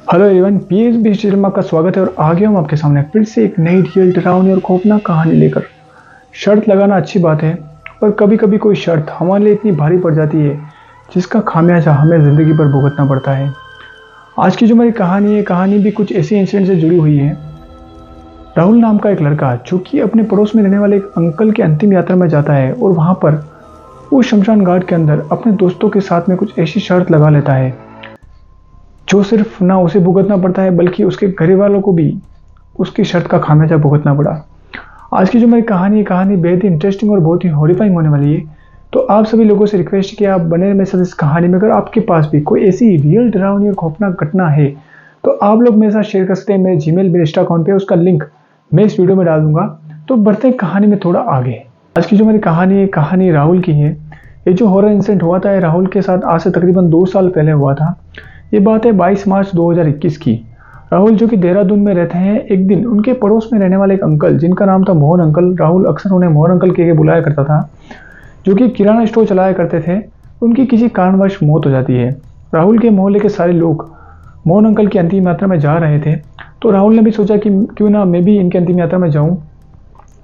Hello everyone, PS digital में आपका स्वागत है और आ गया हूँ आपके सामने फिर से एक नई रियल डरावनी और खौफनाक कहानी लेकर। शर्त लगाना अच्छी बात है, पर कभी कभी कोई शर्त हमारे लिए इतनी भारी पड़ जाती है जिसका खामियाजा हमें ज़िंदगी भर भुगतना पड़ता है। आज की जो मेरी कहानी है, कहानी भी कुछ ऐसे इंसिडेंट से जुड़ी हुई है। राहुल नाम का एक लड़का जो कि अपने पड़ोस में रहने वाले एक अंकल के अंतिम यात्रा में जाता है और वहाँ पर वो शमशान घाट के अंदर अपने दोस्तों के साथ में कुछ ऐसी शर्त लगा लेता है जो सिर्फ ना उसे भुगतना पड़ता है बल्कि उसके घर वालों को भी उसकी शर्त का खामियाजा भुगतना पड़ा। आज की जो मेरी कहानी बेहद ही इंटरेस्टिंग और बहुत ही हॉरिफाइंग होने वाली है। तो आप सभी लोगों से रिक्वेस्ट कि आप बने मेरे साथ इस कहानी में। अगर आपके पास भी कोई ऐसी रियल डरावनी और खौफनाक घटना है तो आप लोग मेरे साथ शेयर कर सकते हैं। मेरे जीमेल मेरे इंस्टा अकाउंट पे उसका लिंक मैं इस वीडियो में डाल दूंगा। तो बढ़ते हैं कहानी में थोड़ा आगे। आज की जो मेरी कहानी है, कहानी राहुल की है। ये जो हॉरर इंसिडेंट हुआ था राहुल के साथ आज से तकरीबन 2 साल पहले हुआ था। ये बात है 22 मार्च 2021 की। राहुल जो कि देहरादून में रहते हैं, एक दिन उनके पड़ोस में रहने वाले एक अंकल जिनका नाम था मोहन अंकल, राहुल अक्सर उन्हें मोहन अंकल कह के बुलाया करता था, जो कि किराना स्टोर चलाया करते थे, उनकी किसी कारणवश मौत हो जाती है। राहुल के मोहल्ले के सारे लोग मोहन अंकल की अंतिम यात्रा में जा रहे थे, तो राहुल ने भी सोचा कि क्यों ना मैं भी इनकी अंतिम यात्रा में जाऊँ।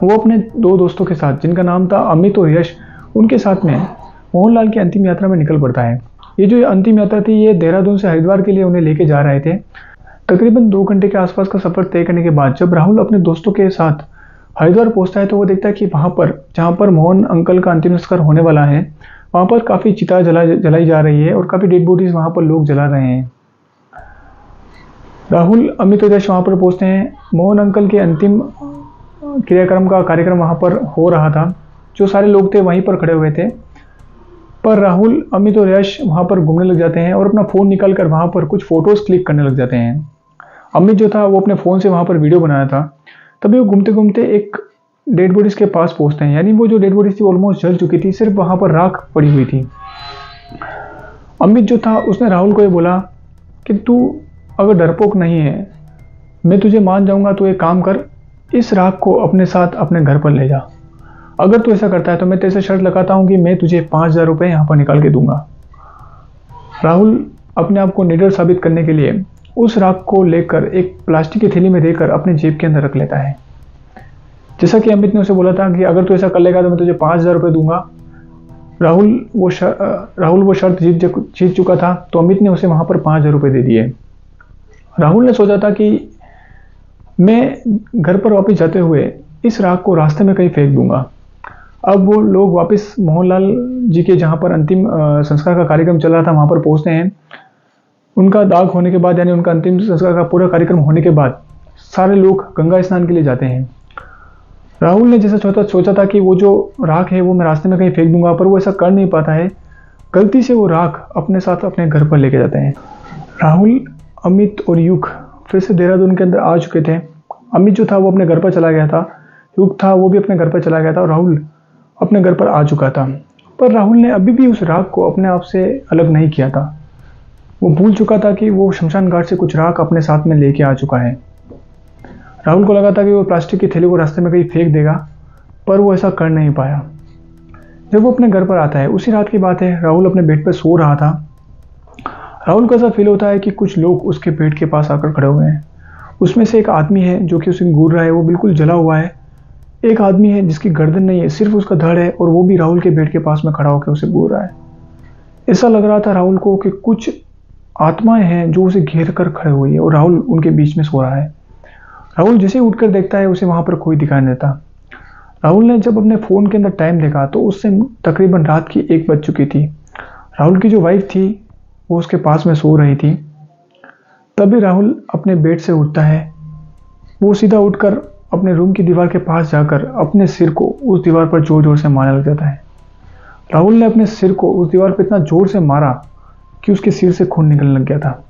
वो अपने 2 दोस्तों के साथ, जिनका नाम था अमित और यश, उनके साथ में मोहनलाल की अंतिम यात्रा में निकल पड़ता है। ये जो अंतिम यात्रा थी ये देहरादून से हरिद्वार के लिए उन्हें लेके जा रहे थे। तकरीबन 2 घंटे के आसपास का सफर तय करने के बाद जब राहुल अपने दोस्तों के साथ हरिद्वार पहुंचता है तो वो देखता है कि वहां पर जहां पर मोहन अंकल का अंतिम संस्कार होने वाला है वहां पर काफ़ी चिता जलाई जा रही है और काफ़ी डेड बॉडीज वहां पर लोग जला रहे हैं। राहुल, अमित और यश वहां पर पहुंचते हैं। मोहन अंकल के अंतिम क्रियाक्रम का कार्यक्रम वहां पर हो रहा था। जो सारे लोग थे वहीं पर खड़े हुए थे, पर राहुल, अमित और यश वहाँ पर घूमने लग जाते हैं और अपना फ़ोन निकाल कर वहाँ पर कुछ फ़ोटोज़ क्लिक करने लग जाते हैं। अमित जो था वो अपने फ़ोन से वहाँ पर वीडियो बनाया था। तभी वो घूमते घूमते एक डेड बॉडीज़ के पास पहुँचते हैं, यानी वो जो डेड बॉडीज़ थी ऑलमोस्ट जल चुकी थी, सिर्फ वहाँ पर राख पड़ी हुई थी। अमित जो था उसने राहुल को ये बोला कि तू अगर डरपोक नहीं है, मैं तुझे मान जाऊँगा, तो एक काम कर, इस राख को अपने साथ अपने घर पर ले जा। अगर तू ऐसा करता है तो मैं तेरे से शर्त लगाता हूँ कि मैं तुझे 5,000 रुपये यहाँ पर निकाल के दूंगा। राहुल अपने आप को निडर साबित करने के लिए उस राख को लेकर एक प्लास्टिक की थैली में देकर अपने जेब के अंदर रख लेता है। जैसा कि अमित ने उसे बोला था कि अगर तू ऐसा कर लेगा तो मैं तुझे 5,000 रुपये दूंगा। राहुल वो शर्त जीत चुका था, तो अमित ने उसे वहाँ पर 5,000 रुपये दे दिए। राहुल ने सोचा था कि मैं घर पर वापस जाते हुए इस राख को रास्ते में कहीं फेंक दूंगा। अब वो लोग वापस मोहनलाल जी के जहाँ पर अंतिम संस्कार का कार्यक्रम चल रहा था वहाँ पर पहुँचते हैं। उनका दाग होने के बाद, यानी उनका अंतिम संस्कार का पूरा कार्यक्रम होने के बाद सारे लोग गंगा स्नान के लिए जाते हैं। राहुल ने जैसा सोचा था कि वो जो राख है वो मैं रास्ते में कहीं फेंक दूंगा, पर वो ऐसा कर नहीं पाता है। गलती से वो राख अपने साथ अपने घर पर लेके जाते हैं। राहुल, अमित और युग फिर से देहरादून के अंदर आ चुके थे। अमित जो था वो अपने घर पर चला गया था, युग था वो भी अपने घर पर चला गया था और राहुल अपने घर पर आ चुका था। पर राहुल ने अभी भी उस राख को अपने आप से अलग नहीं किया था। वो भूल चुका था कि वो शमशान घाट से कुछ राख अपने साथ में लेके आ चुका है। राहुल को लगा था कि वो प्लास्टिक की थैली को रास्ते में कहीं फेंक देगा, पर वो ऐसा कर नहीं पाया। जब वो अपने घर पर आता है, उसी रात की बात है, राहुल अपने बेड पर सो रहा था। राहुल को ऐसा फील होता है कि कुछ लोग उसके बेड के पास आकर खड़े हुए हैं। उसमें से एक आदमी है जो कि उसे घूर रहा है, वो बिल्कुल जला हुआ है। एक आदमी है जिसकी गर्दन नहीं है, सिर्फ उसका धड़ है, और वो भी राहुल के बेड के पास में खड़ा होकर उसे घूर रहा है। ऐसा लग रहा था राहुल को कि कुछ आत्माएं हैं जो उसे घेर कर खड़े हुई है और राहुल उनके बीच में सो रहा है। राहुल जैसे ही उठकर देखता है उसे वहां पर कोई दिखाई नहीं देता। राहुल ने जब अपने फ़ोन के अंदर टाइम देखा तो उससे तकरीबन रात की 1 बज चुकी थी। राहुल की जो वाइफ थी वो उसके पास में सो रही थी। तभी राहुल अपने बेड से उठता है। वो सीधा उठकर अपने रूम की दीवार के पास जाकर अपने सिर को उस दीवार पर जोर जोर से मारने लग जाता है। राहुल ने अपने सिर को उस दीवार पर इतना जोर से मारा कि उसके सिर से खून निकलने लग गया था।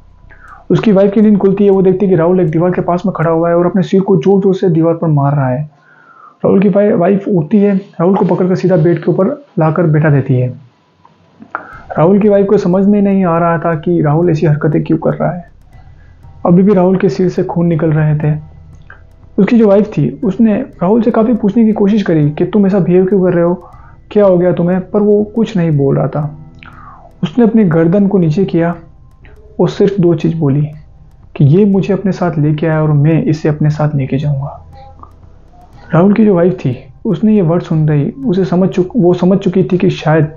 उसकी वाइफ की नींद खुलती है, वो देखती है कि राहुल एक दीवार के पास में खड़ा हुआ है और अपने सिर को जोर जोर से दीवार पर मार रहा है। राहुल की वाइफ उठती है, राहुल को पकड़कर सीधा बेड के ऊपर लाकर बैठा देती है। राहुल की वाइफ को समझ में नहीं आ रहा था कि राहुल ऐसी हरकतें क्यों कर रहा है। अभी भी राहुल के सिर से खून निकल रहे थे। उसकी जो वाइफ थी उसने राहुल से काफ़ी पूछने की कोशिश करी कि तुम ऐसा बिहेव क्यों कर रहे हो, क्या हो गया तुम्हें, पर वो कुछ नहीं बोल रहा था। उसने अपनी गर्दन को नीचे किया और सिर्फ 2 चीज़ बोली कि ये मुझे अपने साथ लेके आया और मैं इसे अपने साथ लेके जाऊंगा। राहुल की जो वाइफ थी उसने ये वर्ड सुन रही वो समझ चुकी थी कि शायद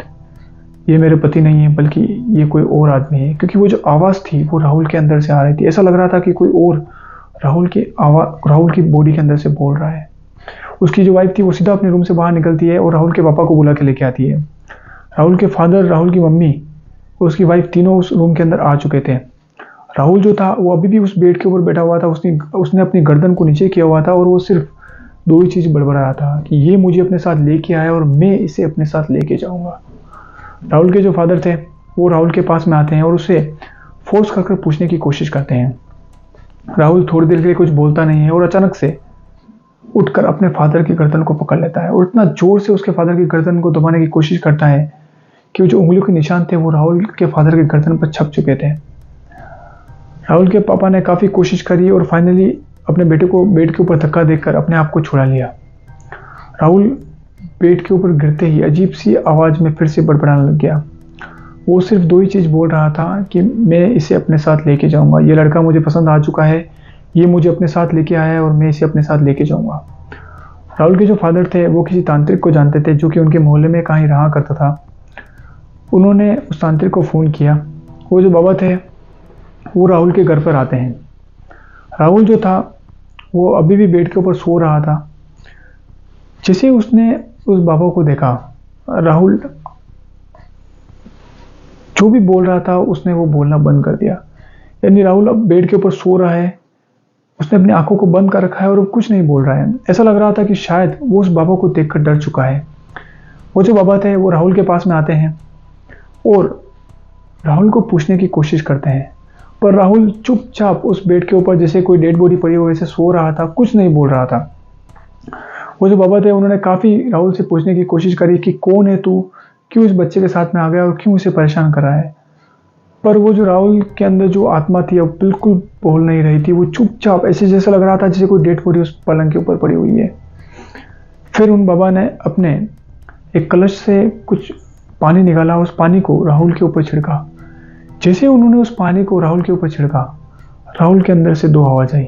ये मेरे पति नहीं है बल्कि ये कोई और आदमी है, क्योंकि वो जो आवाज़ थी वो राहुल के अंदर से आ रही थी। ऐसा लग रहा था कि कोई और राहुल की बॉडी के अंदर से बोल रहा है। उसकी जो वाइफ थी वो सीधा अपने रूम से बाहर निकलती है और राहुल के पापा को बुला के लेके आती है। राहुल के फादर, राहुल की मम्मी और उसकी वाइफ तीनों उस रूम के अंदर आ चुके थे। राहुल जो था वो अभी भी उस बेड के ऊपर बैठा हुआ था। उसने अपनी गर्दन को नीचे किया हुआ था और वो सिर्फ दो ही चीज़ बड़बड़ा रहा था कि ये मुझे अपने साथ लेके आया और मैं इसे अपने साथ लेके जाऊंगा। राहुल के जो फादर थे वो राहुल के पास में आते हैं और उसे फोर्स कर पूछने की कोशिश करते हैं। राहुल थोड़ी देर के लिए कुछ बोलता नहीं है और अचानक से उठकर अपने फादर की गर्दन को पकड़ लेता है और इतना जोर से उसके फादर की गर्दन को दबाने की कोशिश करता है कि वो जो उंगलियों के निशान थे वो राहुल के फादर की गर्दन पर छप चुके थे। राहुल के पापा ने काफ़ी कोशिश करी और फाइनली अपने बेटे को बेड के ऊपर धक्का देकर अपने आप को छुड़ा लिया। राहुल बेड के ऊपर गिरते ही अजीब सी आवाज़ में फिर से बड़बड़ाने लग गया। वो सिर्फ दो ही चीज़ बोल रहा था कि मैं इसे अपने साथ लेके जाऊंगा, ये लड़का मुझे पसंद आ चुका है, ये मुझे अपने साथ लेके आया है और मैं इसे अपने साथ लेके जाऊंगा। राहुल के जो फादर थे वो किसी तांत्रिक को जानते थे जो कि उनके मोहल्ले में कहीं रहा करता था। उन्होंने उस तांत्रिक को फ़ोन किया। वो जो बाबा थे वो राहुल के घर पर आते हैं। राहुल जो था वो अभी भी बेड के ऊपर सो रहा था। जैसे उसने उस बाबा को देखा, राहुल जो भी बोल रहा था उसने वो बोलना बंद कर दिया। यानी राहुल अब बेड के ऊपर सो रहा है, उसने अपनी आंखों को बंद कर रखा है और वो कुछ नहीं बोल रहा है। ऐसा लग रहा था कि शायद वो उस बाबा को देखकर डर चुका है। वो जो बाबा थे वो राहुल के पास में आते हैं और राहुल को पूछने की कोशिश करते हैं, पर राहुल चुपचाप उस बेड के ऊपर जैसे कोई डेड बॉडी पड़ी हुई वैसे सो रहा था, कुछ नहीं बोल रहा था। वो जो बाबा थे उन्होंने काफ़ी राहुल से पूछने की कोशिश करी कि कौन है तू, क्यों इस बच्चे के साथ में आ गया और क्यों इसे परेशान कर रहा है। पर वो जो राहुल के अंदर जो आत्मा थी अब बिल्कुल बोल नहीं रही थी। वो चुपचाप ऐसे जैसा लग रहा था जैसे कोई डेड बॉडी उस पलंग के ऊपर पड़ी हुई है। फिर उन बाबा ने अपने एक कलश से कुछ पानी निकाला, उस पानी को राहुल के ऊपर छिड़का। जैसे उन्होंने उस पानी को राहुल के ऊपर छिड़का, राहुल के अंदर से दो आवाज़ आई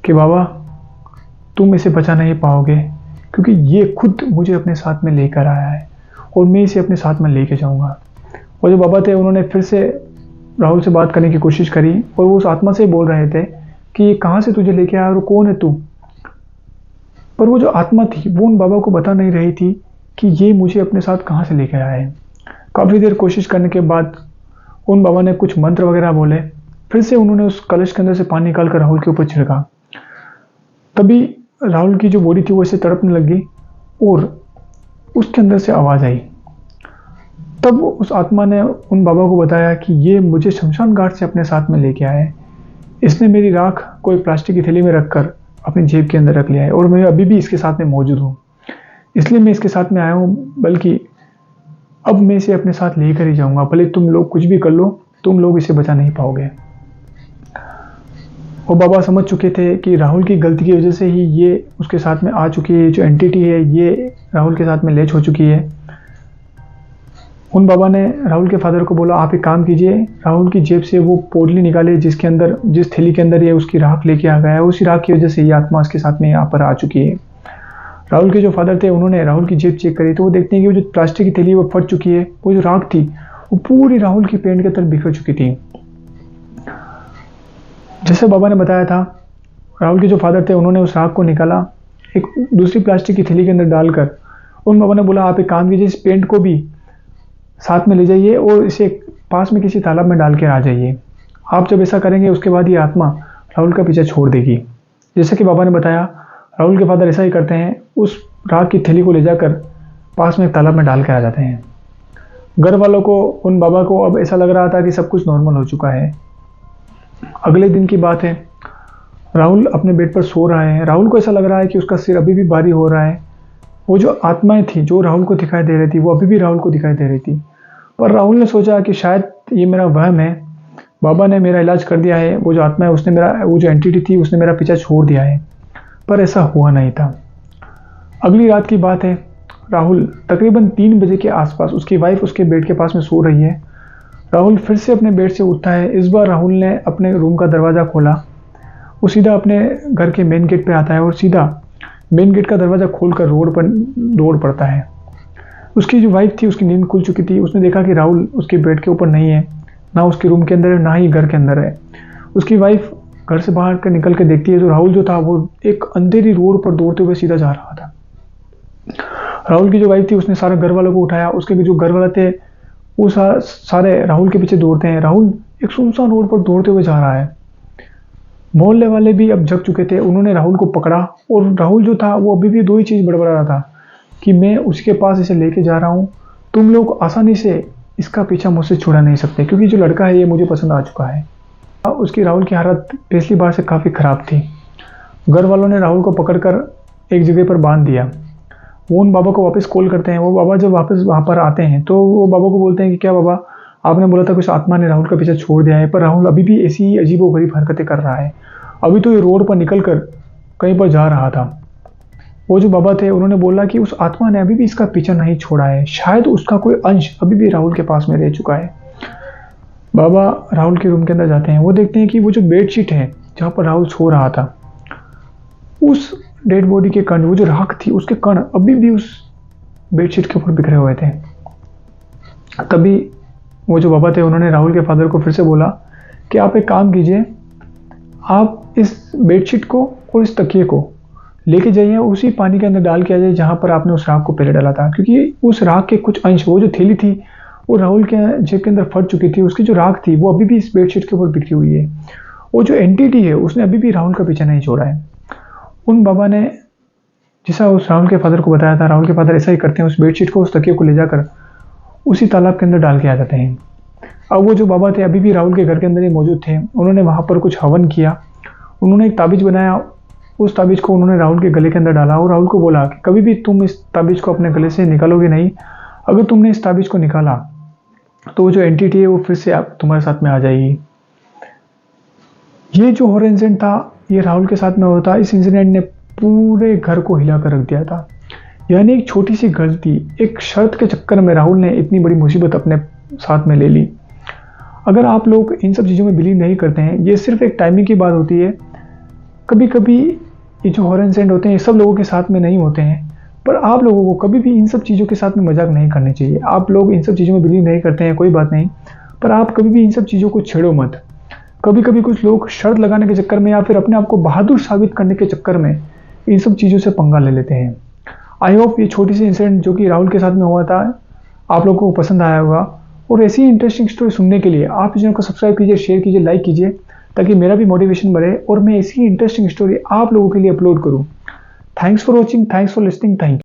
कि बाबा तुम इसे बचा नहीं पाओगे, क्योंकि ये खुद मुझे अपने साथ में लेकर आया है और मैं इसे अपने साथ में लेके जाऊंगा। और जो बाबा थे उन्होंने फिर से राहुल से बात करने की कोशिश करी और वो उस आत्मा से बोल रहे थे कि ये कहाँ से तुझे लेके आया और कौन है तू। पर वो जो आत्मा थी वो उन बाबा को बता नहीं रही थी कि ये मुझे अपने साथ कहाँ से लेके आया है। काफ़ी देर कोशिश करने के बाद उन बाबा ने कुछ मंत्र वगैरह बोले। फिर से उन्होंने उस कलश के अंदर से पानी निकाल कर राहुल के ऊपर छिड़का। तभी राहुल की जो बॉडी थी वो ऐसे तड़पने लगी और उसके अंदर से आवाज़ आई। तब उस आत्मा ने उन बाबा को बताया कि ये मुझे शमशान घाट से अपने साथ में लेके आया है। इसने मेरी राख को एक प्लास्टिक की थैली में रखकर अपनी जेब के अंदर रख लिया है और मैं अभी भी इसके साथ में मौजूद हूँ, इसलिए मैं इसके साथ में आया हूँ। बल्कि अब मैं इसे अपने साथ लेकर ही जाऊँगा, भले तुम लोग कुछ भी कर लो, तुम लोग इसे बचा नहीं पाओगे। और बाबा समझ चुके थे कि राहुल की गलती की वजह से ही ये उसके साथ में आ चुकी है, जो एंटिटी है ये राहुल के साथ में लैच हो चुकी है। उन बाबा ने राहुल के फादर को बोला, आप एक काम कीजिए, राहुल की जेब से वो पोटली निकाले जिस थैली के अंदर ये उसकी राख लेके आ गया है, उसी राख की वजह से ये आत्मा उसके साथ में यहाँ पर आ चुकी है। राहुल के जो फादर थे उन्होंने राहुल की जेब चेक करी तो वो देखते हैं कि वो जो प्लास्टिक की थैली वो फट चुकी है। वो जो राख थी वो पूरी राहुल की पैंट के तरफ बिखर चुकी थी। जैसे बाबा ने बताया था, राहुल के जो फादर थे उन्होंने उस राख को निकाला, एक दूसरी प्लास्टिक की थैली के अंदर डालकर उन बाबा ने बोला, आप एक काम कीजिए, इस पेंट को भी साथ में ले जाइए और इसे पास में किसी तालाब में डाल के आ जाइए। आप जब ऐसा करेंगे उसके बाद ये आत्मा राहुल का पीछा छोड़ देगी। जैसे कि बाबा ने बताया, राहुल के फादर ऐसा ही करते हैं, उस राख की थैली को ले जाकर पास में एक तालाब में डाल के आ जाते हैं। घर वालों को, उन बाबा को अब ऐसा लग रहा था कि सब कुछ नॉर्मल हो चुका है। अगले दिन की बात है, राहुल अपने बेड पर सो रहा है। राहुल को ऐसा लग रहा है कि उसका सिर अभी भी भारी हो रहा है। वो जो आत्माएं थी जो राहुल को दिखाई दे रही थी वो अभी भी राहुल को दिखाई दे रही थी। पर राहुल ने सोचा कि शायद ये मेरा वहम है, बाबा ने मेरा इलाज कर दिया है, वो जो आत्मा है वो जो एंटिटी थी उसने मेरा पीछा छोड़ दिया है। पर ऐसा हुआ नहीं था। अगली रात की बात है, राहुल तकरीबन 3 बजे के आसपास, उसकी वाइफ उसके बेड के पास में सो रही है। राहुल फिर से अपने बेड से उठता है। इस बार राहुल ने अपने रूम का दरवाज़ा खोला। वो सीधा अपने घर के मेन गेट पे आता है और सीधा मेन गेट का दरवाज़ा खोलकर रोड पर दौड़ पड़ता है। उसकी जो वाइफ थी उसकी नींद खुल चुकी थी। उसने देखा कि राहुल उसके बेड के ऊपर नहीं है, ना उसके रूम के अंदर है, ना ही घर के अंदर है। उसकी वाइफ घर से बाहर कर निकल के देखती है तो राहुल जो था वो एक अंधेरी रोड पर दौड़ते हुए सीधा जा रहा था। राहुल की जो वाइफ थी उसने सारे घर वालों को उठाया। उसके जो घर वाले थे वो सारे राहुल के पीछे दौड़ते हैं। राहुल एक सुनसान रोड पर दौड़ते हुए जा रहा है। मोहल्ले वाले भी अब जग चुके थे। उन्होंने राहुल को पकड़ा और राहुल जो था वो अभी भी दो ही चीज़ बड़बड़ा रहा था कि मैं उसके पास इसे लेके जा रहा हूँ, तुम लोग आसानी से इसका पीछा मुझसे छुड़ा नहीं सकते क्योंकि जो लड़का है ये मुझे पसंद आ चुका है। उसकी राहुल की हालत पिछली बार से काफ़ी ख़राब थी। घर वालों ने राहुल को पकड़कर एक जगह पर बांध दिया। वो उन बाबा को वापस कॉल करते हैं। वो बाबा जब वापस वहाँ पर आते हैं तो वो बाबा को बोलते हैं कि क्या बाबा, आपने बोला था कुछ आत्मा ने राहुल का पीछा छोड़ दिया है, पर राहुल अभी भी ऐसी ही अजीबोगरीब हरकतें कर रहा है। अभी तो ये रोड पर निकल कर कहीं पर जा रहा था। वो जो बाबा थे उन्होंने बोला कि उस आत्मा ने अभी भी इसका पीछा नहीं छोड़ा है, शायद उसका कोई अंश अभी भी राहुल के पास में रह चुका है। बाबा राहुल के रूम के अंदर जाते हैं। वो देखते हैं कि वो जो बेडशीट है जहाँ पर राहुल सो रहा था, उस डेड बॉडी के कण, वो जो राख थी उसके कण अभी भी उस बेडशीट के ऊपर बिखरे हुए थे। तभी वो जो बाबा थे उन्होंने राहुल के फादर को फिर से बोला कि आप एक काम कीजिए, आप इस बेडशीट को और इस तकिए को लेके जाइए, उसी पानी के अंदर डाल के आ जाइए जहाँ पर आपने उस राख को पहले डाला था, क्योंकि उस राख के कुछ अंश, वो जो थैली थी वो राहुल के जेब के अंदर फट चुकी थी। उसकी जो राख थी वो अभी भी इस बेडशीट के ऊपर बिखरी हुई है। वो जो एंटिटी है उसने अभी भी राहुल का पीछा नहीं छोड़ा है। उन बाबा ने जैसा उस राहुल के फादर को बताया था, राहुल के फादर ऐसा ही करते हैं, उस बेडशीट को, उस तकिए को ले जाकर उसी तालाब के अंदर डाल के आ जाते हैं। अब वो जो बाबा थे अभी भी राहुल के घर के अंदर ही मौजूद थे। उन्होंने वहाँ पर कुछ हवन किया। उन्होंने एक ताबीज़ बनाया। उस ताबीज़ को उन्होंने राहुल के गले के अंदर डाला और राहुल को बोला कि कभी भी तुम इस ताबीज़ को अपने गले से निकालोगे नहीं। अगर तुमने इस ताबीज़ को निकाला तो वो जो एंटिटी है वो फिर से आप तुम्हारे साथ में आ जाएगी। ये जो हॉरर इंसिडेंट था ये राहुल के साथ में होता। इस इंसिडेंट ने पूरे घर को हिला कर रख दिया था। यानी एक छोटी सी गलती, एक शर्त के चक्कर में राहुल ने इतनी बड़ी मुसीबत अपने साथ में ले ली। अगर आप लोग इन सब चीज़ों में बिलीव नहीं करते हैं, ये सिर्फ एक टाइमिंग की बात होती है। कभी कभी ये जो हॉरर इंसिडेंट होते हैं ये सब लोगों के साथ में नहीं होते हैं, पर आप लोगों को कभी भी इन सब चीज़ों के साथ में मजाक नहीं करनी चाहिए। आप लोग इन सब चीज़ों में बिलीव नहीं करते हैं, कोई बात नहीं, पर आप कभी भी इन सब चीज़ों को छेड़ो मत। कभी कभी कुछ लोग शर्त लगाने के चक्कर में या फिर अपने आप को बहादुर साबित करने के चक्कर में इन सब चीज़ों से पंगा ले लेते हैं। आई होप ये छोटी सी इंसिडेंट जो कि राहुल के साथ में हुआ था आप लोगों को पसंद आया होगा। और ऐसी इंटरेस्टिंग स्टोरी सुनने के लिए आप इस चैनल को सब्सक्राइब कीजिए, शेयर कीजिए, लाइक कीजिए, ताकि मेरा भी मोटिवेशन बढ़े और मैं ऐसी इंटरेस्टिंग स्टोरी आप लोगों के लिए अपलोड करूँ। Thanks for watching, thanks for listening, thank you.